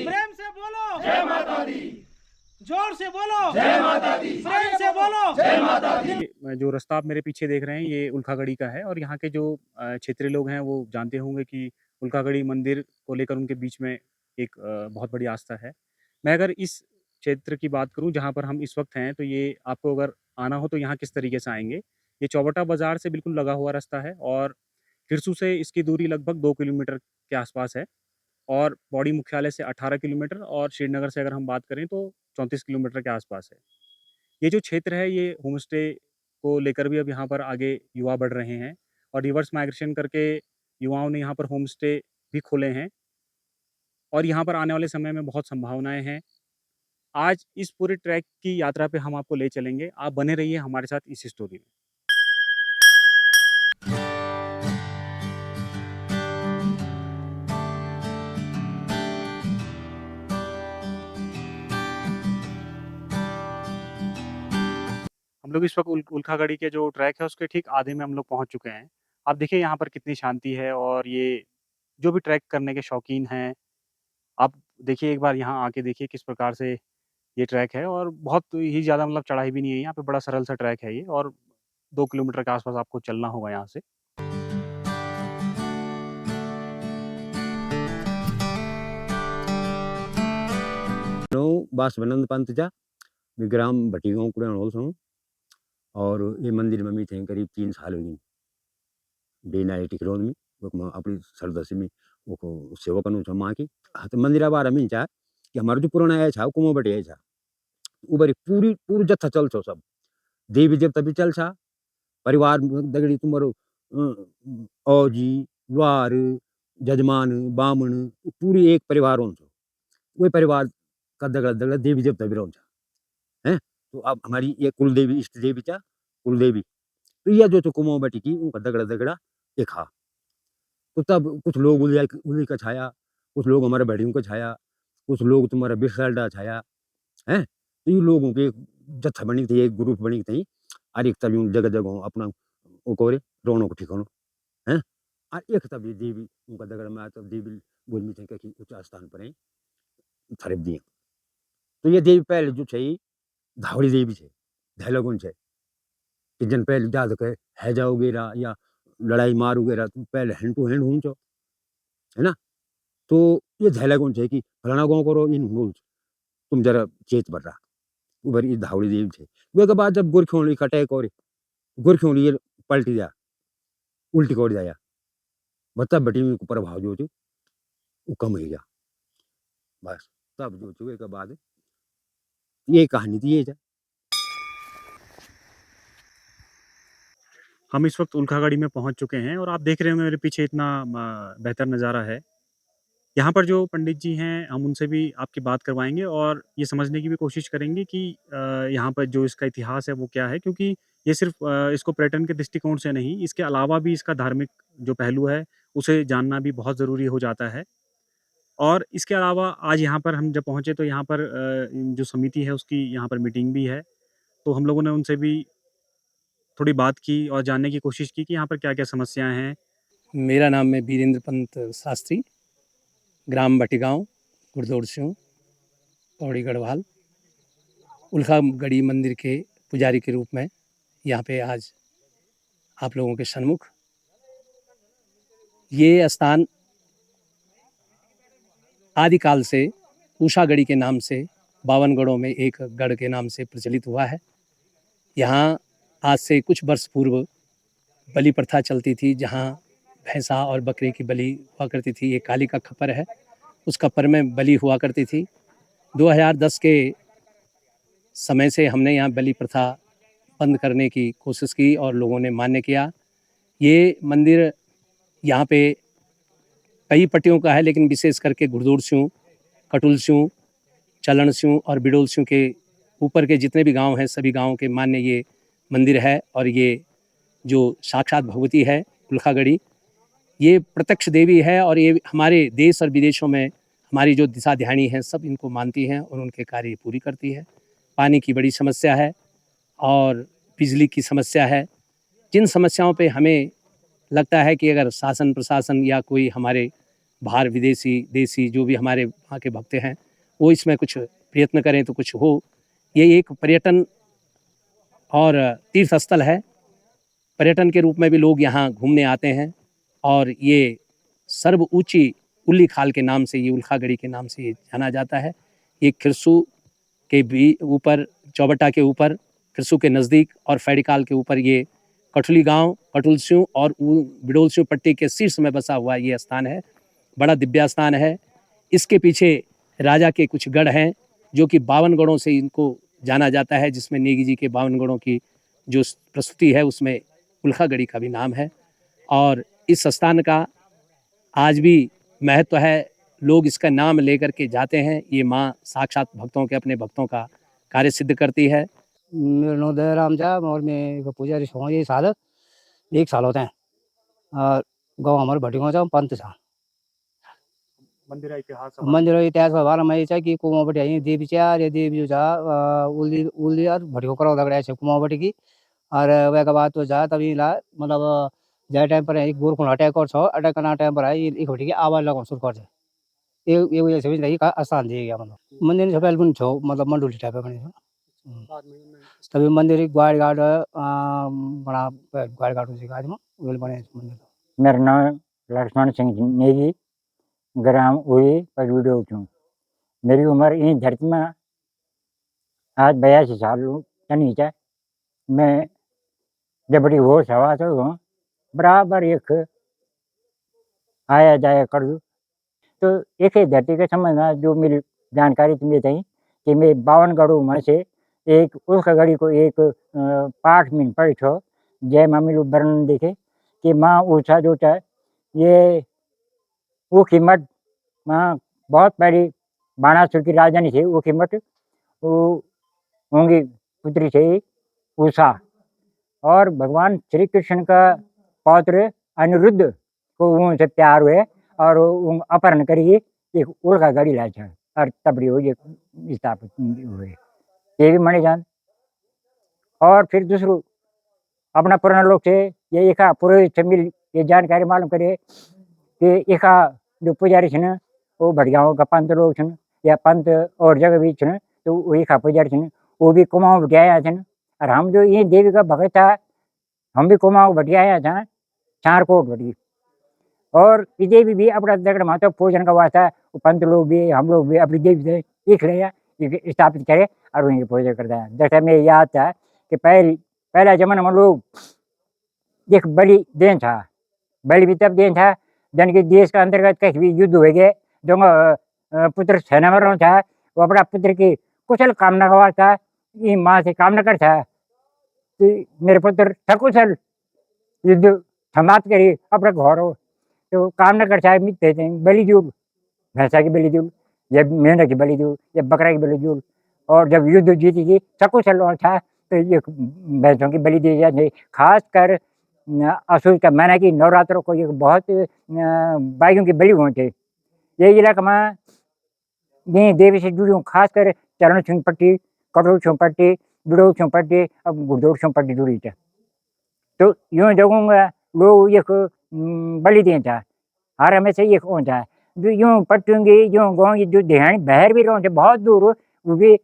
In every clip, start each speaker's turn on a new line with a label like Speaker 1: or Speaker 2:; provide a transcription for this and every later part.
Speaker 1: प्रेम से बोलो जय माता दी, जोर से बोलो जय माता दी, प्रेम से बोलो जय माता दी। जो रास्ता आप मेरे पीछे देख रहे हैं ये उल्खागढ़ी का है और यहाँ के जो क्षेत्रीय लोग हैं वो जानते होंगे कि उल्खागढ़ी मंदिर को लेकर उनके बीच में एक बहुत बड़ी आस्था है। मैं अगर इस क्षेत्र की बात करूँ जहाँ पर हम इस वक्त हैं, तो ये आपको अगर आना हो तो यहाँ किस तरीके से आएंगे। ये चौबटा बाजार से बिल्कुल लगा हुआ रास्ता है और फिरसू से इसकी दूरी लगभग 2 किलोमीटर के आसपास है और पौड़ी मुख्यालय से 18 किलोमीटर और श्रीनगर से अगर हम बात करें तो 34 किलोमीटर के आसपास है। ये जो क्षेत्र है ये होम स्टे को लेकर भी अब यहाँ पर आगे युवा बढ़ रहे हैं और रिवर्स माइग्रेशन करके युवाओं ने यहाँ पर होम स्टे भी खोले हैं और यहाँ पर आने वाले समय में बहुत संभावनाएं हैं। आज इस पूरे ट्रैक की यात्रा पे हम आपको ले चलेंगे। आप बने रहिए हमारे साथ इस स्टोरी में। हम लोग इस वक्त उल्खागढ़ी के जो ट्रैक है उसके ठीक आधे में हम लोग पहुँच चुके हैं। आप देखिए यहाँ पर कितनी शांति है और ये जो भी ट्रैक करने के शौकीन हैं, आप देखिए एक बार यहाँ आके देखिए किस प्रकार से ये ट्रैक है और बहुत ही ज़्यादा मतलब चढ़ाई भी नहीं है, यहाँ पे बड़ा सरल सा ट्रैक है ये और 2 किलोमीटर के आस-पास आपको चलना होगा यहाँ से।
Speaker 2: बासवनंद पंत जा ग्राम भटी गाँव कुड़ानोल से और ये मंदिर में थे करीब 3 साल हुई डे नाइट टिकरों में अपनी सरदसी में वो सेवा करूँ छो माँ की। हाँ तो मंदिर बारे में चाह कि हमारा जो पुराना है छा कुमो बटे है छा उबरी पूरी जत्था चल छो सब देवी देवता भी चल छा परिवार दगड़ी तुम्हारो औजी वार जजमान बामण पूरी एक परिवार हो वही परिवार का दगड़ा दगड़ा देवी देवता भी रहो हैं। तो अब हमारी ये कुल देवी इष्ट देवी चा कुल देवी तो यह जो कुमो बटी की उनका दगड़ा दगड़ा एक हा। तो तब कुछ लोग उन्हीं का छाया, कुछ लोग हमारे बड़ियों का छाया, कुछ लोग तुम्हारा बिरसाल्डा छाया है। तो ये लोगों के जत्था बनी थी एक ग्रुप बनी थी और एक तब जगह जगह अपना वो कोरे रोनो को ठिकानो है और एक तब ये देवी उनका दगड़ में तब देवी बोल में थे कि उच्च स्थान पर है थरप दिए। तो ये देवी पहले जो छे धावड़ी देवी छे धैलगुन छे कि जन पहले जात के हैजा वगैरह या लड़ाई मार वगैरह तो पहले हैंड टू हैंड हूँ है ना। तो ये धैलगुन छे कि फलाना गाँव करो इन बोल तुम जरा चेत बर रहा उबर ये धावड़ी देवी छे। वे के बाद जब गोरखोली अटैक और गोरखोली ये पलटी जा उल्टी कोड़ जाया बता बटी में प्रभाव जो थे वो कम हो गया बस। तब जो थे के बाद ये कहानी थी ये
Speaker 1: हम इस वक्त उल्खागढ़ी में पहुँच चुके हैं और आप देख रहे होंगे मेरे पीछे इतना बेहतर नज़ारा है। यहाँ पर जो पंडित जी हैं हम उनसे भी आपकी बात करवाएँगे और ये समझने की भी कोशिश करेंगे कि यहाँ पर जो इसका इतिहास है वो क्या है, क्योंकि ये सिर्फ़ इसको पर्यटन के दृष्टिकोण से नहीं, इसके अलावा भी इसका धार्मिक जो पहलू है उसे जानना भी बहुत ज़रूरी हो जाता है। और इसके अलावा आज यहाँ पर हम जब पहुँचे तो यहाँ पर जो समिति है उसकी यहाँ पर मीटिंग भी है। तो हम लोगों ने उनसे भी थोड़ी बात की और जानने की कोशिश की कि यहाँ पर क्या-क्या समस्याएँ हैं।
Speaker 3: मेरा नाम है वीरेंद्र पंत शास्त्री, ग्राम भटीगांव गुड़दौड़ सिंह पौड़ी गढ़वाल उल्खागढ़ी मंदिर के पुजारी के रूप में यहाँ पे आज आप लोगों के सन्मुख। ये स्थान आदिकाल से उषागढ़ी के नाम से 52 गढ़ों में एक गढ़ के नाम से प्रचलित हुआ है। यहाँ आज से कुछ वर्ष पूर्व बलि प्रथा चलती थी, जहाँ भैंसा और बकरे की बलि हुआ करती थी। ये काली का खप्पर है, उस खप्पर में बलि हुआ करती थी। 2010 के समय से हमने यहाँ बलि प्रथा बंद करने की कोशिश की और लोगों ने मान्य किया। ये मंदिर यहाँ पे कई पट्टियों का है, लेकिन विशेष करके गुड़दौड़ सिंह, कटुल सिंह, चलन सिंह और बिडोल सिंह के ऊपर के जितने भी गांव हैं सभी गांवों के मान्य ये मंदिर है। और ये जो साक्षात भगवती है उल्खागढ़ी, ये प्रत्यक्ष देवी है और ये हमारे देश और विदेशों में हमारी जो दिशा ध्यानी हैं सब इनको मानती हैं और उनके कार्य पूरी करती है। पानी की बड़ी समस्या है और बिजली की समस्या है। जिन समस्याओं पे हमें लगता है कि अगर शासन प्रशासन या कोई हमारे बाहर विदेशी देसी जो भी हमारे वहाँ के भक्त हैं वो इसमें कुछ प्रयत्न करें तो कुछ हो। ये एक पर्यटन और तीर्थ स्थल है, पर्यटन के रूप में भी लोग यहाँ घूमने आते हैं और ये सर्व ऊंची उल्ली खाल के नाम से, ये उल्खागढ़ी के नाम से ये जाना जाता है। ये खिरसू के भी ऊपर, चौबट्टा के ऊपर, खिरसू के नज़दीक और फैड़ीकाल के ऊपर ये कठुली गांव, कटुलस्यू और बिडोलस्यू पट्टी के शीर्ष में बसा हुआ ये स्थान है। बड़ा दिव्य स्थान है। इसके पीछे राजा के कुछ गढ़ हैं जो कि 52 गढ़ों से इनको जाना जाता है, जिसमें नेगी जी के 52 गढ़ों की जो प्रस्तुति है उसमें उल्खागढ़ी का भी नाम है। और इस स्थान का आज भी महत्व है, लोग इसका नाम लेकर के जाते हैं। ये माँ साक्षात भक्तों के, अपने भक्तों का कार्य सिद्ध करती है।
Speaker 4: मेरा नाम दयाराम झा और मैं एक पुजारी छूँ। ये साल 1 साल होते हैं और गाँव हमारे भटियों जा पंत छा।
Speaker 1: मंदिर इतिहास
Speaker 4: मंदिर इतिहास के बारे में ये है कि कुमावटी आई देवी चार, ये देवी जो जा उल्ली उल्ली और भटियों कराव लगड़ा है कुमावटी की। और वे के बाद तो जा तभी ला मतलब जाए टाइम पर एक गोरखुंड अटैक और छो अटैक करना टाइम पर आई एक भटी की आवाज लगाउन शुरू कर दे। ये वजह से भी नहीं का स्थान दिए गया मतलब मंदिर सब एल्बम छो मतलब मंडोली टाइप है बने। तभी मंदिर ग्वाड़ घाट बड़ा ग्वाड़ घाट उसी का में बने मंदिर।
Speaker 5: मेरा नाम लक्ष्मण सिंह नेगी, ग्राम उड़ी पगवीडो छूँ। मेरी उम्र इन धरती में आज 82 साल तनी है। मैं जब बड़ी होश हवा तो बराबर एक आया जाया कर दूँ। तो एक ही धरती के संबंध में जो मेरी जानकारी तुम्हें थी कि मैं 52 गढ़ों में से एक उल्खागढ़ी को एक पाठ में पढ़ी छो, जय मामी वर्णन देखे कि माँ ऊषा जो है ये ऊखी मठ माँ बहुत बड़ी बाणासुर की राजधानी थी। ऊखी मठ उनकी पुत्री थी उषा और भगवान श्री कृष्ण का पौत्र अनिरुद्ध को उनसे प्यार हुए और अपहरण करिए एक उल्खागढ़ी लाए थे और तबड़ी हो ये स्थापित हुए, ये भी माने जान। और फिर दूसरों अपना पुराना लोग से ये एका पुरोहित से मिल ये जानकारी मालूम करे कि एका जो पुजारी छे न वो भटगांव का पंत लोग छन या पंत और जगह भी छन तो वो एका पुजारी छन वो भी कुमाऊं भटिया आया छन। और हम जो ये देवी का भगत था हम भी कुमाऊं भटिया आया था चारकोट भटी। और ये देवी भी अपना दगड़ माता पूजन का वास्ता पंत लोग भी हम लोग भी अपनी देवी से एक लिया स्थापित करे और उनकी पूजा करता है। जैसे मैं याद था कि पहला जमाना में लोग एक बलि देन था, बलि भी तब देन था जन के देश का अंतर्गत कहीं भी युद्ध हो गए जो पुत्र सेना में रहा था वो अपना पुत्र की कुशल कामना का वास्ता ये माँ से कामना करता कि मेरे पुत्र सकुशल युद्ध समाप्त करी अपने घर हो तो कामना करता है मिलते थे बलि दूल, भैंसा की बलि दूल या मेंढक की बलि दूल या बकरा की बलि दूल। और जब युद्ध जीती थी सकुशल और था तो ये भैंसों की बलि दी जाती। खासकर असुर का महीना की नवरात्रों को ये बहुत बाइयों की बलि हुए थे। ये इलाका में ये देवी से जुड़ी हूँ, खासकर चरण सिंह पट्टी, कटोल सिंह पट्टी, बिडोल सिंह पट्टी और गुरदौड़ सिंह पट्टी जुड़ी थे। तो यूँ जगह लोग एक बलि दें था हर हमेशा एक होता है जो यूँ पट्टूंगी यूँ गाँव जो ध्यान बहर भी रहते बहुत दूर वो भी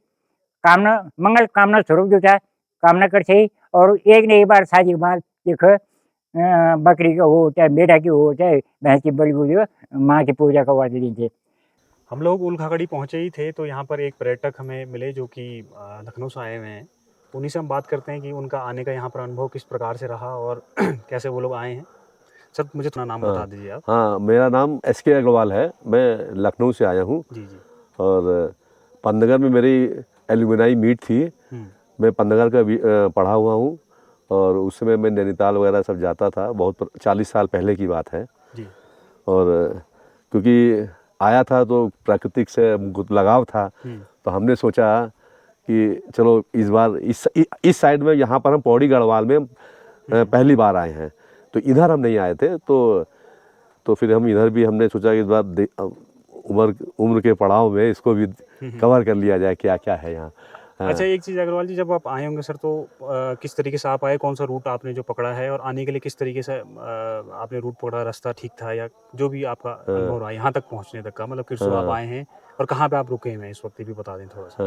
Speaker 5: कामना मंगल कामना स्वरूप जो था कामना करते ही। और एक न एक बार शादी के बाद एक बकरी का हो चाहे बेटा की हो चाहे भैंस की बलि हो माँ की पूजा का वादे दिन थे।
Speaker 1: हम लोग उल्खागढ़ी पहुंचे ही थे तो यहाँ पर एक पर्यटक हमें मिले जो कि लखनऊ से आए हुए हैं। तो उन्हीं से हम बात करते हैं कि उनका आने का यहाँ पर अनुभव किस प्रकार से रहा और कैसे वो लोग आए हैं। सर मुझे अपना नाम बता दीजिए आप।
Speaker 6: हाँ, मेरा नाम SK अग्रवाल है, मैं लखनऊ से आया हूँ।
Speaker 1: जी जी।
Speaker 6: और पंतनगर में मेरी एल्यूमिनाई मीट थी। मैं पंतनगर का पढ़ा हुआ हूँ और उस समय मैं नैनीताल वगैरह सब जाता था, बहुत 40 साल पहले की बात है
Speaker 1: जी।
Speaker 6: और क्योंकि आया था तो प्राकृतिक से लगाव था तो हमने सोचा कि चलो इस बार इस साइड में यहाँ पर हम पौड़ी गढ़वाल में पहली बार आए हैं तो इधर हम नहीं आए थे तो फिर हम इधर भी हमने सोचा कि इस बार उम्र के पड़ाव में इसको भी कवर कर लिया जाए क्या क्या है यहाँ। हाँ।
Speaker 1: अच्छा, एक चीज़ अग्रवाल जी, जब आप आए होंगे सर तो किस तरीके से आप आए, कौन सा रूट आपने जो पकड़ा है, और आने के लिए किस तरीके से आपने रूट पकड़ा, रास्ता ठीक था, या जो भी आपका अनुभव रहा यहाँ तक पहुँचने तक का, मतलब किस सुबह आप
Speaker 6: हाँ।
Speaker 1: आए हैं और कहाँ पे आप रुके हुए हैं इस वक्त, ये भी बता दें थोड़ा सा।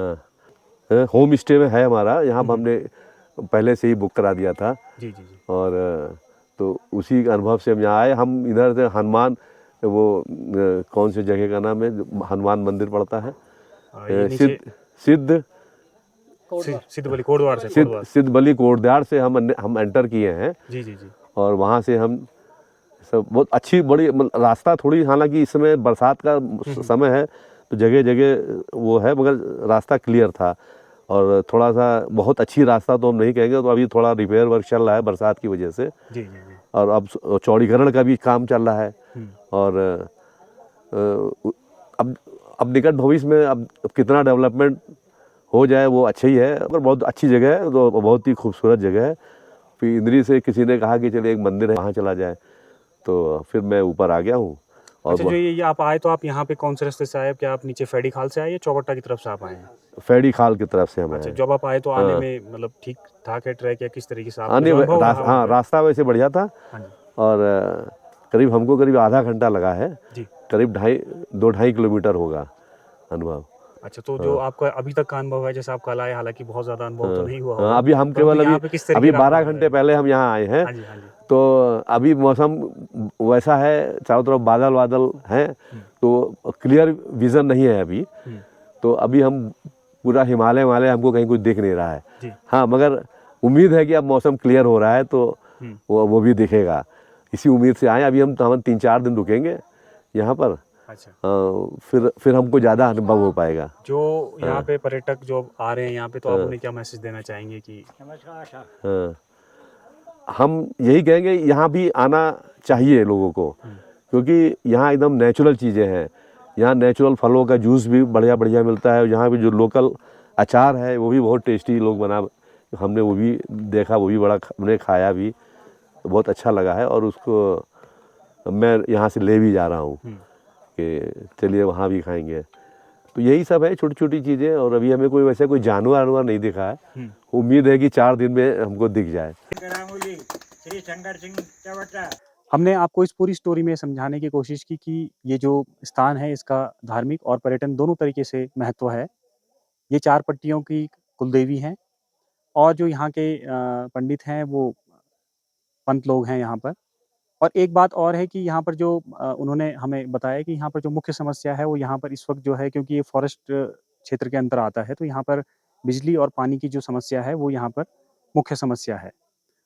Speaker 6: हाँ, होम स्टे में है हमारा, यहाँ पर
Speaker 1: हम्म।
Speaker 6: हमने पहले से ही बुक करा दिया था।
Speaker 1: जी जी जी।
Speaker 6: और तो उसी अनुभव से हम यहाँ आए। हम इधर से हनुमान, वो कौन सी जगह का नाम है, जो हनुमान मंदिर पड़ता है,
Speaker 1: ये नीचे
Speaker 6: सिद्ध
Speaker 1: सिद्ध बली कोटद्वार से,
Speaker 6: सिद्ध बली कोटद्वार से हम एंटर किए हैं।
Speaker 1: जी जी जी।
Speaker 6: और वहाँ से हम सब बहुत अच्छी बड़ी रास्ता, थोड़ी हालांकि इस समय बरसात का समय है तो जगह जगह वो है, मगर रास्ता क्लियर था। और थोड़ा सा बहुत अच्छी रास्ता तो हम नहीं कहेंगे, तो अभी थोड़ा रिपेयर वर्क चल रहा है बरसात की वजह से।
Speaker 1: जी जी जी।
Speaker 6: और अब चौड़ीकरण का भी काम चल रहा है। और अब निकट भविष्य में अब कितना डेवलपमेंट हो जाए वो अच्छा ही है, पर बहुत अच्छी जगह है, तो बहुत ही खूबसूरत जगह है। फिर इंद्री से किसी ने कहा कि चलिए एक मंदिर है वहाँ चला जाए, तो फिर मैं ऊपर आ गया हूँ। और
Speaker 1: अच्छा, जो ये आप आए तो आप यहाँ पे कौन से रास्ते से आए, क्या आप नीचे फैड़ी खाल से आए या चौबट्टा की तरफ से आप आए हैं?
Speaker 6: फैड़ी खाल की तरफ से हम
Speaker 1: अच्छा,
Speaker 6: आए।
Speaker 1: जब आप आए तो आने
Speaker 6: हाँ।
Speaker 1: में मतलब ठीक ठाक है ट्रैक, या किस तरीके से
Speaker 6: हाँ
Speaker 1: आपका
Speaker 6: नहीं,
Speaker 1: जो अनुभव रहा वहाँ
Speaker 6: हाँ
Speaker 1: पे?
Speaker 6: रास्ता वैसे बढ़िया था।
Speaker 1: हाँ जी।
Speaker 6: और करीब हमको करीब आधा घंटा लगा है,
Speaker 1: जी।
Speaker 6: करीब 2.5 किलोमीटर होगा अनुभव।
Speaker 1: अच्छा, तो जो आपका अभी तक का अनुभव है, जैसे आप कल आए, हालांकि बहुत ज़्यादा अनुभव तो नहीं हुआ
Speaker 6: हाँ,
Speaker 1: होगा,
Speaker 6: अभी हम
Speaker 1: तो
Speaker 6: केवल
Speaker 1: यहाँ पे किस
Speaker 6: अभी
Speaker 1: तरीके का
Speaker 6: 12
Speaker 1: अनुभव
Speaker 6: घंटे
Speaker 1: है?
Speaker 6: पहले हम यहाँ आए हैं।
Speaker 1: हाँ जी हाँ जी।
Speaker 6: तो अभी मौसम वैसा है, चारों तरफ बादल बादल हैं, तो क्लियर विज़न नहीं है अभी। तो अभी हम पूरा हिमालय हमको कहीं कुछ दिख नहीं रहा है।
Speaker 1: जी।
Speaker 6: हाँ, मगर उम्मीद है कि अब मौसम क्लियर हो रहा है तो वो भी दिखेगा। इसी उम्मीद से आए। अभी हम 3-4 दिन रुकेंगे यहाँ पर।
Speaker 1: अच्छा।
Speaker 6: फिर हमको ज़्यादा अनुभव हो पाएगा।
Speaker 1: जो यहाँ पे पर्यटक जो आ रहे हैं यहाँ पे, तो आप
Speaker 6: हाँ।
Speaker 1: उन्हें क्या मैसेज देना चाहेंगे कि?
Speaker 6: हाँ, हम यही कहेंगे यहाँ भी आना चाहिए लोगों को, क्योंकि यहाँ एकदम नेचुरल चीज़ें हैं। यहाँ नेचुरल फलों का जूस भी बढ़िया बढ़िया मिलता है। यहाँ भी जो लोकल अचार है वो भी बहुत टेस्टी लोग बना, हमने वो भी देखा, वो भी बड़ा हमने खाया भी, तो बहुत अच्छा लगा है। और उसको मैं यहाँ से ले भी जा रहा हूँ कि चलिए वहाँ भी खाएंगे। तो यही सब है, छोटी छोटी चीज़ें। और अभी हमें कोई वैसे कोई जानवर नहीं दिखा है। उम्मीद है कि 4 दिन में हमको दिख जाए।
Speaker 1: हमने आपको इस पूरी स्टोरी में समझाने की कोशिश की कि ये जो स्थान है इसका धार्मिक और पर्यटन दोनों तरीके से महत्व है। ये 4 पट्टियों की कुलदेवी हैं, और जो यहाँ के पंडित हैं वो पंत लोग हैं यहाँ पर। और एक बात और है कि यहाँ पर जो उन्होंने हमें बताया कि यहाँ पर जो मुख्य समस्या है वो यहाँ पर इस वक्त जो है, क्योंकि ये फॉरेस्ट क्षेत्र के अंदर आता है, तो यहाँ पर बिजली और पानी की जो समस्या है वो यहाँ पर मुख्य समस्या है।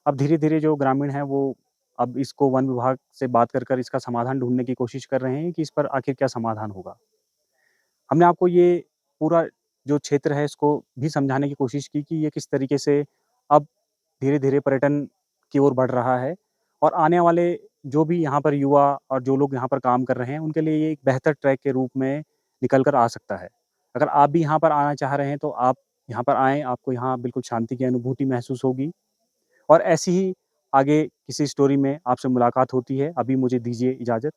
Speaker 1: अब धीरे-धीरे जो ग्रामीण हैं वो अब इसको वन विभाग से बात कर इसका समाधान ढूँढने की कोशिश कर रहे हैं कि इस पर आखिर क्या समाधान होगा। हमने आपको ये पूरा जो क्षेत्र है इसको भी समझाने की कोशिश की कि ये किस तरीके से अब धीरे-धीरे पर्यटन की ओर बढ़ रहा है, और आने वाले जो भी यहाँ पर युवा और जो लोग यहाँ पर काम कर रहे हैं उनके लिए ये एक बेहतर ट्रैक के रूप में निकल कर आ सकता है। अगर आप भी यहाँ पर आना चाह रहे हैं तो आप यहाँ पर आएँ, आपको यहाँ बिल्कुल शांति की अनुभूति महसूस होगी। और ऐसी ही आगे किसी स्टोरी में आपसे मुलाकात होती है। अभी मुझे दीजिए इजाज़त।